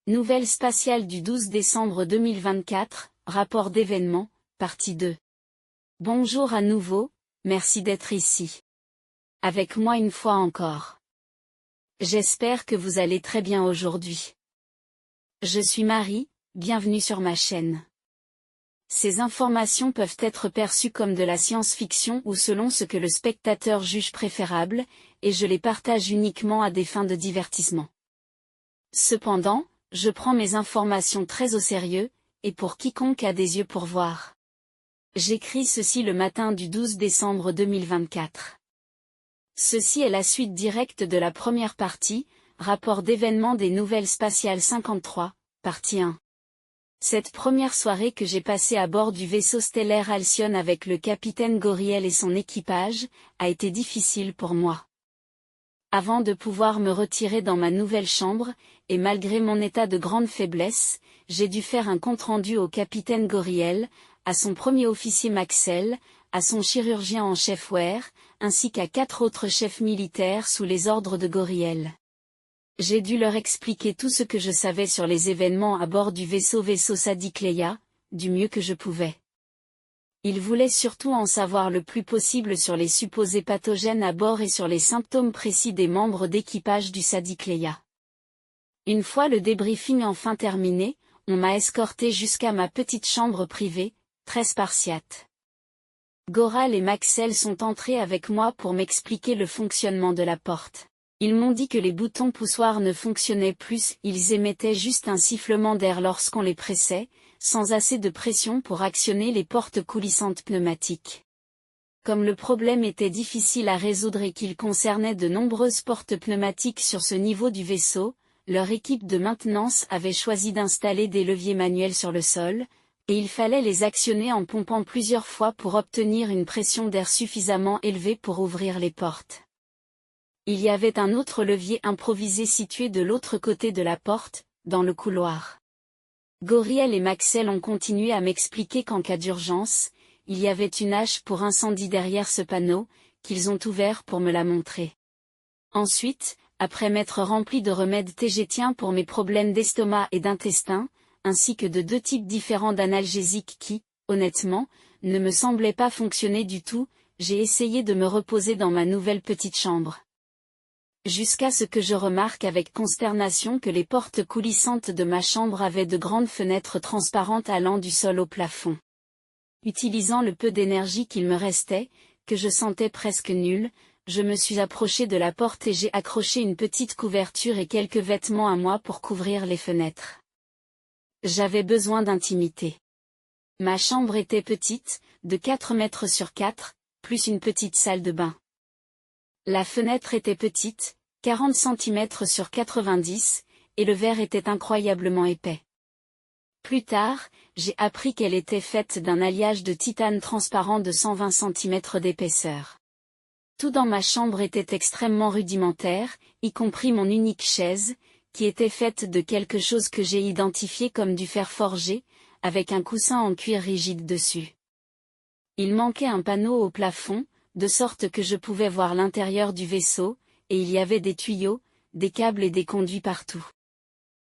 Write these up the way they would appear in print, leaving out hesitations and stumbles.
Nouvelle spatiale du 12 décembre 2024, rapport d'événements, partie 2. Bonjour à nouveau, merci d'être ici. Avec moi une fois encore. J'espère que vous allez très bien aujourd'hui. Je suis Marie, bienvenue sur ma chaîne. Ces informations peuvent être perçues comme de la science-fiction ou selon ce que le spectateur juge préférable, et je les partage uniquement à des fins de divertissement. Cependant, je prends mes informations très au sérieux, et pour quiconque a des yeux pour voir. J'écris ceci le matin du 12 décembre 2024. Ceci est la suite directe de la première partie, rapport d'événements des nouvelles spatiales 53, partie 1. Cette première soirée que j'ai passée à bord du vaisseau stellaire Alcyone avec le capitaine Goriel et son équipage, a été difficile pour moi. Avant de pouvoir me retirer dans ma nouvelle chambre, et malgré mon état de grande faiblesse, j'ai dû faire un compte-rendu au capitaine Goriel, à son premier officier Maxel, à son chirurgien en chef Ware, ainsi qu'à 4 autres chefs militaires sous les ordres de Goriel. J'ai dû leur expliquer tout ce que je savais sur les événements à bord du vaisseau Sadiq Leia, du mieux que je pouvais. Ils voulaient surtout en savoir le plus possible sur les supposés pathogènes à bord et sur les symptômes précis des membres d'équipage du Sadiq Leia. Une fois le débriefing enfin terminé, on m'a escorté jusqu'à ma petite chambre privée, très spartiate. Goral et Maxel sont entrés avec moi pour m'expliquer le fonctionnement de la porte. Ils m'ont dit que les boutons poussoirs ne fonctionnaient plus, ils émettaient juste un sifflement d'air lorsqu'on les pressait, sans assez de pression pour actionner les portes coulissantes pneumatiques. Comme le problème était difficile à résoudre et qu'il concernait de nombreuses portes pneumatiques sur ce niveau du vaisseau, leur équipe de maintenance avait choisi d'installer des leviers manuels sur le sol, et il fallait les actionner en pompant plusieurs fois pour obtenir une pression d'air suffisamment élevée pour ouvrir les portes. Il y avait un autre levier improvisé situé de l'autre côté de la porte, dans le couloir. Goriel et Maxel ont continué à m'expliquer qu'en cas d'urgence, il y avait une hache pour incendie derrière ce panneau, qu'ils ont ouvert pour me la montrer. Ensuite, après m'être rempli de remèdes TGtiens pour mes problèmes d'estomac et d'intestin, ainsi que de 2 types différents d'analgésiques qui, honnêtement, ne me semblaient pas fonctionner du tout, j'ai essayé de me reposer dans ma nouvelle petite chambre. Jusqu'à ce que je remarque avec consternation que les portes coulissantes de ma chambre avaient de grandes fenêtres transparentes allant du sol au plafond. Utilisant le peu d'énergie qu'il me restait, que je sentais presque nulle, je me suis approché de la porte et j'ai accroché une petite couverture et quelques vêtements à moi pour couvrir les fenêtres. J'avais besoin d'intimité. Ma chambre était petite, de 4 mètres sur 4, plus une petite salle de bain. La fenêtre était petite, 40 cm sur 90, et le verre était incroyablement épais. Plus tard, j'ai appris qu'elle était faite d'un alliage de titane transparent de 120 cm d'épaisseur. Tout dans ma chambre était extrêmement rudimentaire, y compris mon unique chaise, qui était faite de quelque chose que j'ai identifié comme du fer forgé, avec un coussin en cuir rigide dessus. Il manquait un panneau au plafond, de sorte que je pouvais voir l'intérieur du vaisseau, et il y avait des tuyaux, des câbles et des conduits partout.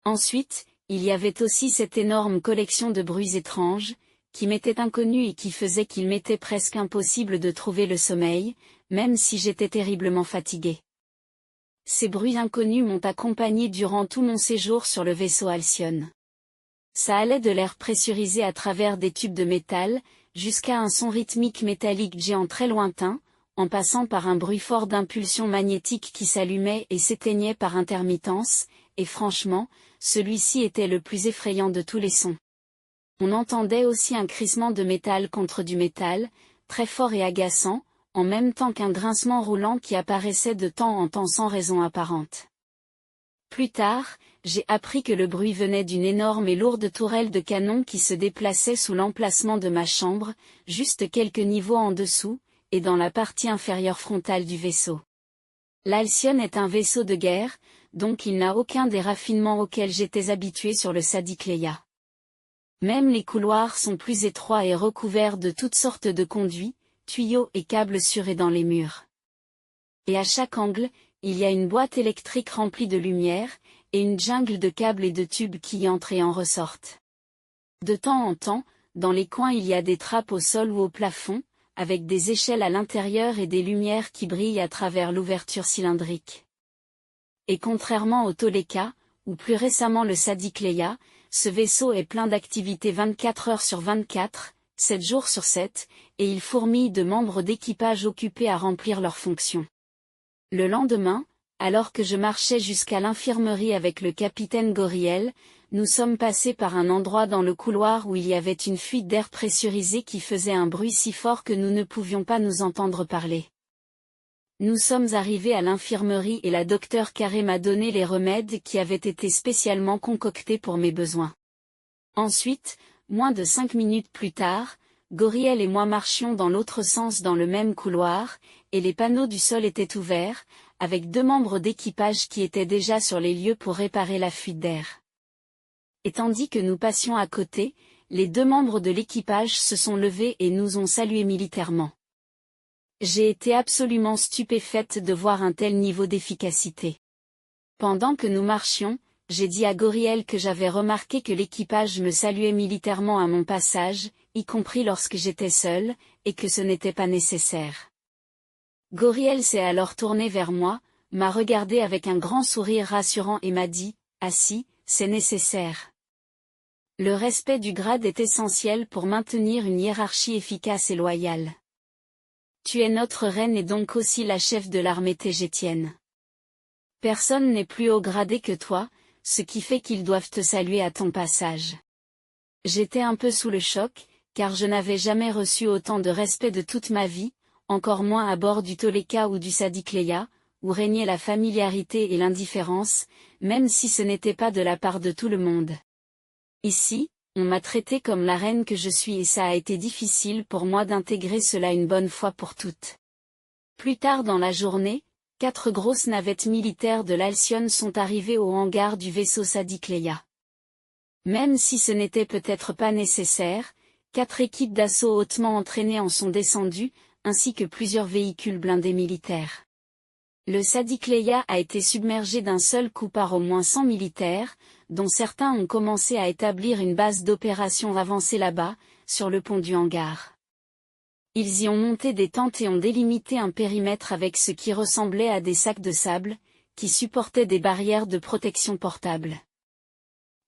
Ensuite, il y avait aussi cette énorme collection de bruits étranges, qui m'étaient inconnus et qui faisaient qu'il m'était presque impossible de trouver le sommeil, même si j'étais terriblement fatigué. Ces bruits inconnus m'ont accompagné durant tout mon séjour sur le vaisseau Alcyone. Ça allait de l'air pressurisé à travers des tubes de métal, jusqu'à un son rythmique métallique géant très lointain, en passant par un bruit fort d'impulsion magnétique qui s'allumait et s'éteignait par intermittence, et franchement, celui-ci était le plus effrayant de tous les sons. On entendait aussi un crissement de métal contre du métal, très fort et agaçant, en même temps qu'un grincement roulant qui apparaissait de temps en temps sans raison apparente. Plus tard, j'ai appris que le bruit venait d'une énorme et lourde tourelle de canon qui se déplaçait sous l'emplacement de ma chambre, juste quelques niveaux en dessous, et dans la partie inférieure frontale du vaisseau. L'Alcyone est un vaisseau de guerre, donc il n'a aucun des raffinements auxquels j'étais habitué sur le Sadiq Leia. Même les couloirs sont plus étroits et recouverts de toutes sortes de conduits, tuyaux et câbles surés dans les murs. Et à chaque angle, il y a une boîte électrique remplie de lumière, et une jungle de câbles et de tubes qui y entrent et en ressortent. De temps en temps, dans les coins il y a des trappes au sol ou au plafond, avec des échelles à l'intérieur et des lumières qui brillent à travers l'ouverture cylindrique. Et contrairement au Toleka, ou plus récemment le Sadikleya, ce vaisseau est plein d'activités 24 heures sur 24, 7 jours sur 7, et il fourmille de membres d'équipage occupés à remplir leurs fonctions. Le lendemain, alors que je marchais jusqu'à l'infirmerie avec le capitaine Goriel, nous sommes passés par un endroit dans le couloir où il y avait une fuite d'air pressurisé qui faisait un bruit si fort que nous ne pouvions pas nous entendre parler. Nous sommes arrivés à l'infirmerie et la docteure Carré m'a donné les remèdes qui avaient été spécialement concoctés pour mes besoins. Ensuite, moins de 5 minutes plus tard, Goriel et moi marchions dans l'autre sens dans le même couloir, et les panneaux du sol étaient ouverts, avec 2 membres d'équipage qui étaient déjà sur les lieux pour réparer la fuite d'air. Et tandis que nous passions à côté, les 2 membres de l'équipage se sont levés et nous ont salués militairement. J'ai été absolument stupéfaite de voir un tel niveau d'efficacité. Pendant que nous marchions, j'ai dit à Goriel que j'avais remarqué que l'équipage me saluait militairement à mon passage, y compris lorsque j'étais seule, et que ce n'était pas nécessaire. Goriel s'est alors tourné vers moi, m'a regardé avec un grand sourire rassurant et m'a dit « Ah si, c'est nécessaire. » Le respect du grade est essentiel pour maintenir une hiérarchie efficace et loyale. Tu es notre reine et donc aussi la chef de l'armée tégétienne. Personne n'est plus haut gradé que toi, ce qui fait qu'ils doivent te saluer à ton passage. J'étais un peu sous le choc, car je n'avais jamais reçu autant de respect de toute ma vie, encore moins à bord du Toleka ou du Sadikleya, où régnait la familiarité et l'indifférence, même si ce n'était pas de la part de tout le monde. Ici, on m'a traité comme la reine que je suis et ça a été difficile pour moi d'intégrer cela une bonne fois pour toutes. Plus tard dans la journée, 4 grosses navettes militaires de l'Alcyon sont arrivées au hangar du vaisseau Sadikleya. Même si ce n'était peut-être pas nécessaire, 4 équipes d'assaut hautement entraînées en sont descendues, ainsi que plusieurs véhicules blindés militaires. Le Sadikleya a été submergé d'un seul coup par au moins 100 militaires, dont certains ont commencé à établir une base d'opération avancée là-bas, sur le pont du hangar. Ils y ont monté des tentes et ont délimité un périmètre avec ce qui ressemblait à des sacs de sable, qui supportaient des barrières de protection portables.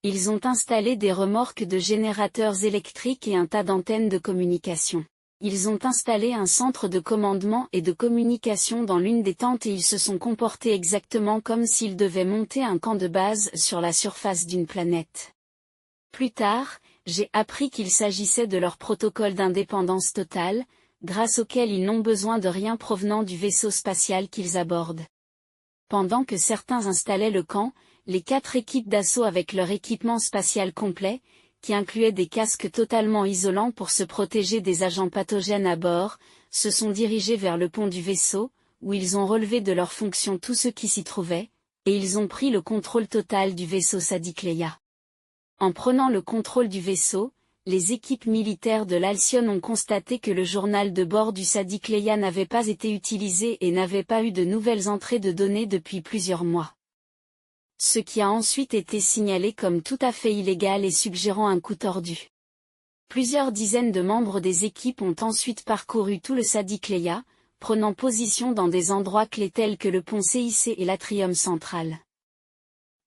Ils ont installé des remorques de générateurs électriques et un tas d'antennes de communication. Ils ont installé un centre de commandement et de communication dans l'une des tentes et ils se sont comportés exactement comme s'ils devaient monter un camp de base sur la surface d'une planète. Plus tard, j'ai appris qu'il s'agissait de leur protocole d'indépendance totale, grâce auquel ils n'ont besoin de rien provenant du vaisseau spatial qu'ils abordent. Pendant que certains installaient le camp, les 4 équipes d'assaut avec leur équipement spatial complet, qui incluait des casques totalement isolants pour se protéger des agents pathogènes à bord, se sont dirigés vers le pont du vaisseau, où ils ont relevé de leurs fonctions tous ceux qui s'y trouvaient, et ils ont pris le contrôle total du vaisseau Sadikleya. En prenant le contrôle du vaisseau, les équipes militaires de l'Alcyon ont constaté que le journal de bord du Sadikleya n'avait pas été utilisé et n'avait pas eu de nouvelles entrées de données depuis plusieurs mois. Ce qui a ensuite été signalé comme tout à fait illégal et suggérant un coup tordu. Plusieurs dizaines de membres des équipes ont ensuite parcouru tout le Sadikleya, prenant position dans des endroits clés tels que le pont CIC et l'atrium central.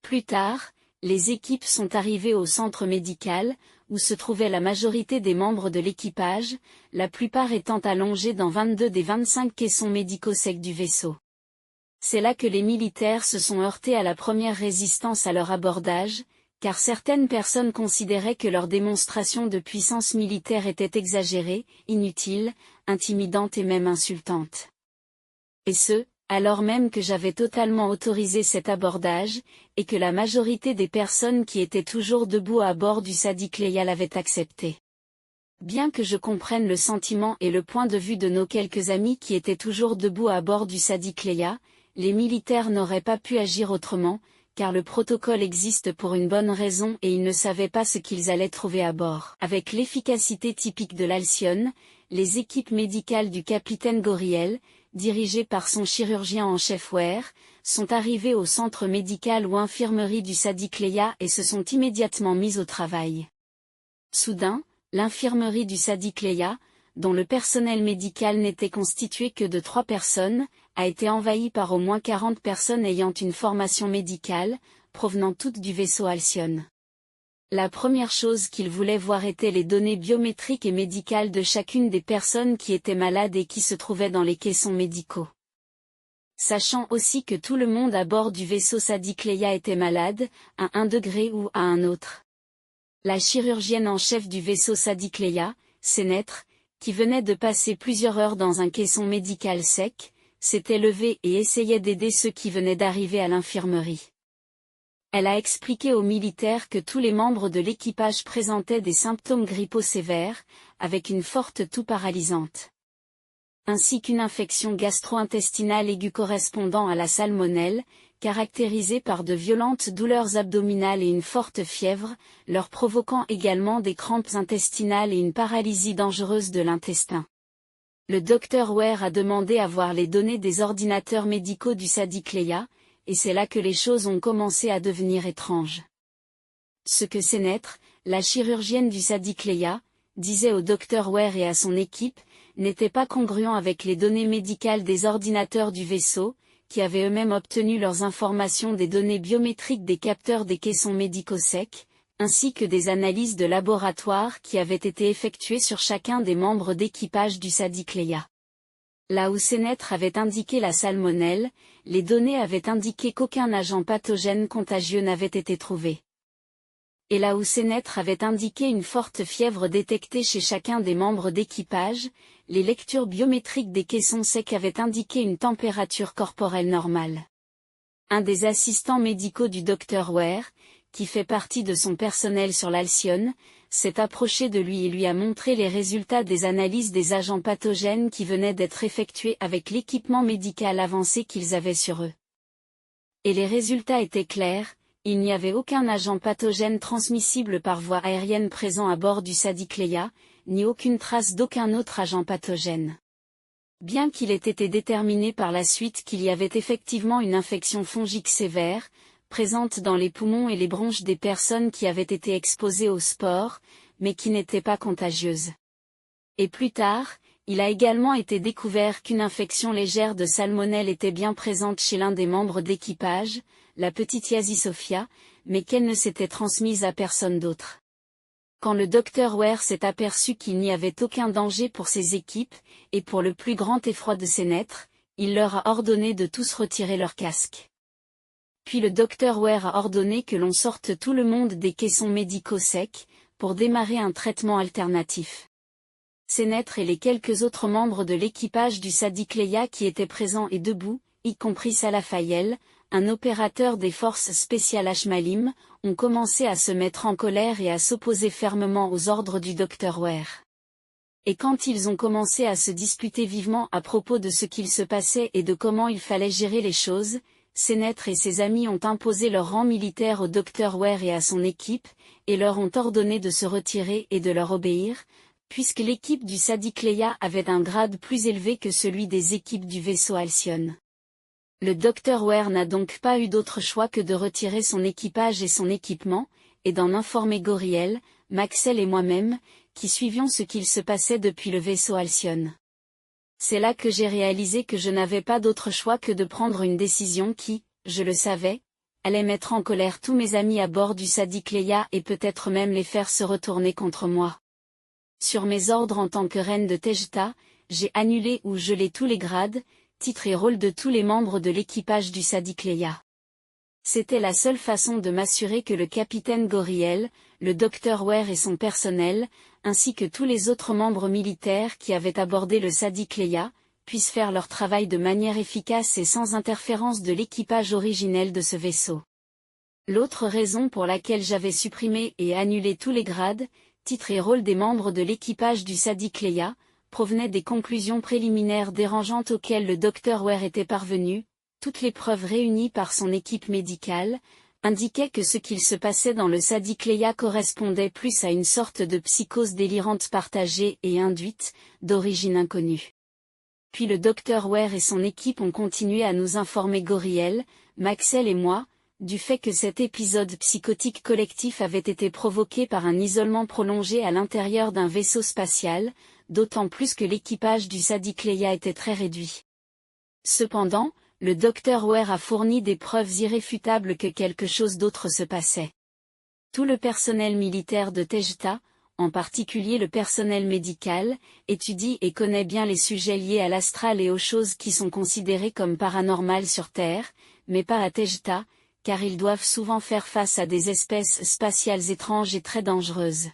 Plus tard, les équipes sont arrivées au centre médical, où se trouvait la majorité des membres de l'équipage, la plupart étant allongés dans 22 des 25 caissons médicaux secs du vaisseau. C'est là que les militaires se sont heurtés à la première résistance à leur abordage, car certaines personnes considéraient que leur démonstration de puissance militaire était exagérée, inutile, intimidante et même insultante. Et ce, alors même que j'avais totalement autorisé cet abordage, et que la majorité des personnes qui étaient toujours debout à bord du Sadikleya l'avaient accepté. Bien que je comprenne le sentiment et le point de vue de nos quelques amis qui étaient toujours debout à bord du Sadikleya, les militaires n'auraient pas pu agir autrement, car le protocole existe pour une bonne raison et ils ne savaient pas ce qu'ils allaient trouver à bord. Avec l'efficacité typique de l'Alcyon, les équipes médicales du capitaine Goriel, dirigées par son chirurgien en chef Ware, sont arrivés au centre médical ou infirmerie du Sadiq-Leia et se sont immédiatement mis au travail. Soudain, l'infirmerie du Sadiq-Leia, dont le personnel médical n'était constitué que de 3 personnes, a été envahie par au moins 40 personnes ayant une formation médicale, provenant toutes du vaisseau Halcyon. La première chose qu'ils voulaient voir étaient les données biométriques et médicales de chacune des personnes qui étaient malades et qui se trouvaient dans les caissons médicaux. Sachant aussi que tout le monde à bord du vaisseau Sadiq-Leia était malade, à un degré ou à un autre. La chirurgienne en chef du vaisseau Sadiq-Leia, Senetre, qui venait de passer plusieurs heures dans un caisson médical sec, s'était levée et essayait d'aider ceux qui venaient d'arriver à l'infirmerie. Elle a expliqué aux militaires que tous les membres de l'équipage présentaient des symptômes grippaux sévères, avec une forte toux paralysante, ainsi qu'une infection gastro-intestinale aiguë correspondant à la salmonelle, caractérisée par de violentes douleurs abdominales et une forte fièvre, leur provoquant également des crampes intestinales et une paralysie dangereuse de l'intestin. Le docteur Ware a demandé à voir les données des ordinateurs médicaux du Sadiq-Leia, et c'est là que les choses ont commencé à devenir étranges. Ce que Senetre, la chirurgienne du Sadiq-Leia, disait au docteur Ware et à son équipe, n'était pas congruent avec les données médicales des ordinateurs du vaisseau, qui avaient eux-mêmes obtenu leurs informations des données biométriques des capteurs des caissons médicaux secs, ainsi que des analyses de laboratoire qui avaient été effectuées sur chacun des membres d'équipage du Sadiq-Leia. Là où Senetre avait indiqué la salmonelle, les données avaient indiqué qu'aucun agent pathogène contagieux n'avait été trouvé. Et là où Senetre avait indiqué une forte fièvre détectée chez chacun des membres d'équipage, les lectures biométriques des caissons secs avaient indiqué une température corporelle normale. Un des assistants médicaux du Dr Ware, qui fait partie de son personnel sur l'Halcyon, s'est approché de lui et lui a montré les résultats des analyses des agents pathogènes qui venaient d'être effectués avec l'équipement médical avancé qu'ils avaient sur eux. Et les résultats étaient clairs, il n'y avait aucun agent pathogène transmissible par voie aérienne présent à bord du Sadiq-Leia, ni aucune trace d'aucun autre agent pathogène. Bien qu'il ait été déterminé par la suite qu'il y avait effectivement une infection fongique sévère, présente dans les poumons et les bronches des personnes qui avaient été exposées aux spores, mais qui n'était pas contagieuse. Et plus tard, il a également été découvert qu'une infection légère de salmonelle était bien présente chez l'un des membres d'équipage, la petite Yazi Sophia, mais qu'elle ne s'était transmise à personne d'autre. Quand le docteur Ware s'est aperçu qu'il n'y avait aucun danger pour ses équipes, et pour le plus grand effroi de Senetre, il leur a ordonné de tous retirer leurs casques. Puis le docteur Ware a ordonné que l'on sorte tout le monde des caissons médicaux secs, pour démarrer un traitement alternatif. Senetre et les quelques autres membres de l'équipage du Sadiq-Leia qui étaient présents et debout, y compris Salah Fayel, un opérateur des forces spéciales Ashmalim, ont commencé à se mettre en colère et à s'opposer fermement aux ordres du docteur Ware. Et quand ils ont commencé à se disputer vivement à propos de ce qu'il se passait et de comment il fallait gérer les choses, Senetre et ses amis ont imposé leur rang militaire au docteur Ware et à son équipe, et leur ont ordonné de se retirer et de leur obéir, puisque l'équipe du Sadiq-Leia avait un grade plus élevé que celui des équipes du vaisseau Halcyon. Le docteur Ware n'a donc pas eu d'autre choix que de retirer son équipage et son équipement, et d'en informer Goriel, Maxel et moi-même, qui suivions ce qu'il se passait depuis le vaisseau Halcyon. C'est là que j'ai réalisé que je n'avais pas d'autre choix que de prendre une décision qui, je le savais, allait mettre en colère tous mes amis à bord du Sadiq-Leia et peut-être même les faire se retourner contre moi. Sur mes ordres en tant que reine de Tejta, j'ai annulé ou gelé tous les grades, titres et rôles de tous les membres de l'équipage du Sadiq-Leia. C'était la seule façon de m'assurer que le capitaine Goriel, le docteur Ware et son personnel, ainsi que tous les autres membres militaires qui avaient abordé le Sadiq-Leia, puissent faire leur travail de manière efficace et sans interférence de l'équipage originel de ce vaisseau. L'autre raison pour laquelle j'avais supprimé et annulé tous les grades, titres et rôles des membres de l'équipage du Sadiq-Leia, provenait des conclusions préliminaires dérangeantes auxquelles le docteur Ware était parvenu. Toutes les preuves réunies par son équipe médicale, indiquaient que ce qu'il se passait dans le Sadiq-Leia correspondait plus à une sorte de psychose délirante partagée et induite, d'origine inconnue. Puis le Dr Ware et son équipe ont continué à nous informer Goriel, Maxel et moi, du fait que cet épisode psychotique collectif avait été provoqué par un isolement prolongé à l'intérieur d'un vaisseau spatial, d'autant plus que l'équipage du Sadiq Leia était très réduit. Cependant, le Dr Ware a fourni des preuves irréfutables que quelque chose d'autre se passait. Tout le personnel militaire de Tejta, en particulier le personnel médical, étudie et connaît bien les sujets liés à l'astral et aux choses qui sont considérées comme paranormales sur Terre, mais pas à Tejta, car ils doivent souvent faire face à des espèces spatiales étranges et très dangereuses.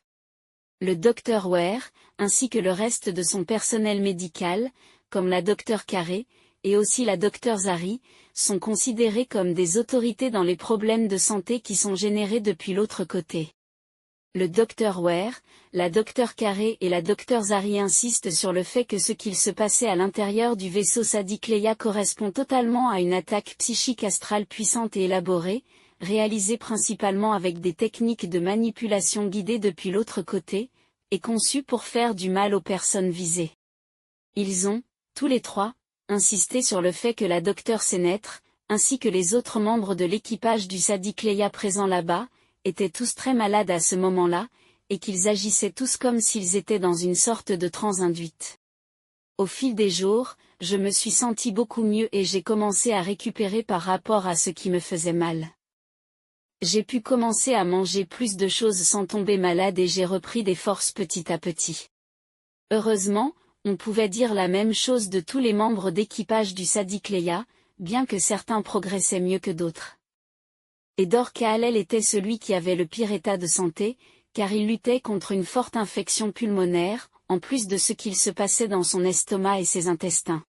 Le Dr Ware, ainsi que le reste de son personnel médical, comme la Dr Carey, et aussi la Dr Zari, sont considérés comme des autorités dans les problèmes de santé qui sont générés depuis l'autre côté. Le Dr Ware, la Dr Carey et la Dr Zari insistent sur le fait que ce qu'il se passait à l'intérieur du vaisseau Sadiq Leia correspond totalement à une attaque psychique astrale puissante et élaborée, réalisée principalement avec des techniques de manipulation guidée depuis l'autre côté, et conçue pour faire du mal aux personnes visées. Ils ont, tous les trois, insisté sur le fait que la Dr Sénètre, ainsi que les autres membres de l'équipage du Sadiq Leia présents là-bas, étaient tous très malades à ce moment-là, et qu'ils agissaient tous comme s'ils étaient dans une sorte de transe induite. Au fil des jours, je me suis senti beaucoup mieux et j'ai commencé à récupérer par rapport à ce qui me faisait mal. J'ai pu commencer à manger plus de choses sans tomber malade et j'ai repris des forces petit à petit. Heureusement, on pouvait dire la même chose de tous les membres d'équipage du Sadiq Leia, bien que certains progressaient mieux que d'autres. Et Dor-Khalel était celui qui avait le pire état de santé, car il luttait contre une forte infection pulmonaire, en plus de ce qu'il se passait dans son estomac et ses intestins.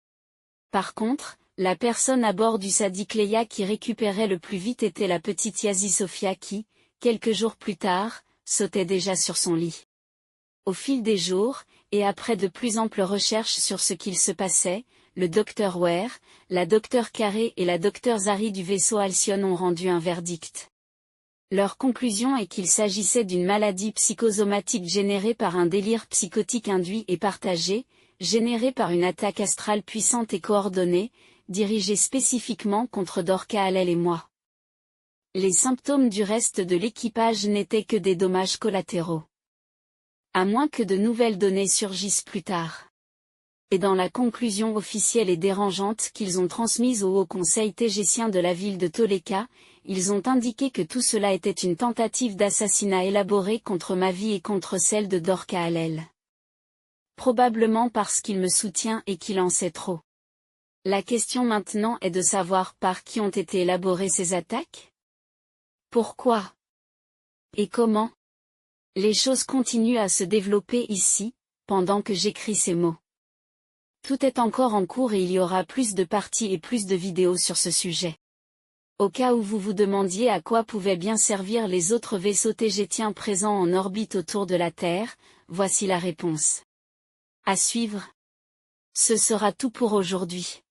Par contre, la personne à bord du Sadiq Leia qui récupérait le plus vite était la petite Yazi Sophia qui, quelques jours plus tard, sautait déjà sur son lit. Au fil des jours, et après de plus amples recherches sur ce qu'il se passait, le Dr Ware, la Dr Carey et la Dr Zari du vaisseau Alcyon ont rendu un verdict. Leur conclusion est qu'il s'agissait d'une maladie psychosomatique générée par un délire psychotique induit et partagé, générée par une attaque astrale puissante et coordonnée, dirigée spécifiquement contre Dor-Khalel et moi. Les symptômes du reste de l'équipage n'étaient que des dommages collatéraux. À moins que de nouvelles données surgissent plus tard. Et dans la conclusion officielle et dérangeante qu'ils ont transmise au Haut Conseil tégétien de la ville de Toleka, ils ont indiqué que tout cela était une tentative d'assassinat élaborée contre ma vie et contre celle de Dor-Khalel. Probablement parce qu'il me soutient et qu'il en sait trop. La question maintenant est de savoir par qui ont été élaborées ces attaques? Pourquoi? Et comment? Les choses continuent à se développer ici, pendant que j'écris ces mots. Tout est encore en cours et il y aura plus de parties et plus de vidéos sur ce sujet. Au cas où vous vous demandiez à quoi pouvaient bien servir les autres vaisseaux tégétiens présents en orbite autour de la Terre, voici la réponse. À suivre. Ce sera tout pour aujourd'hui.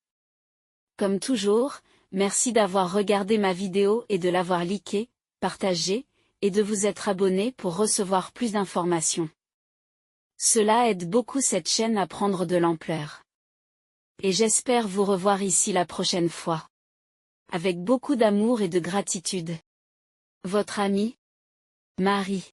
Comme toujours, merci d'avoir regardé ma vidéo et de l'avoir likée, partagée, et de vous être abonné pour recevoir plus d'informations. Cela aide beaucoup cette chaîne à prendre de l'ampleur. Et j'espère vous revoir ici la prochaine fois. Avec beaucoup d'amour et de gratitude. Votre amie, Marie.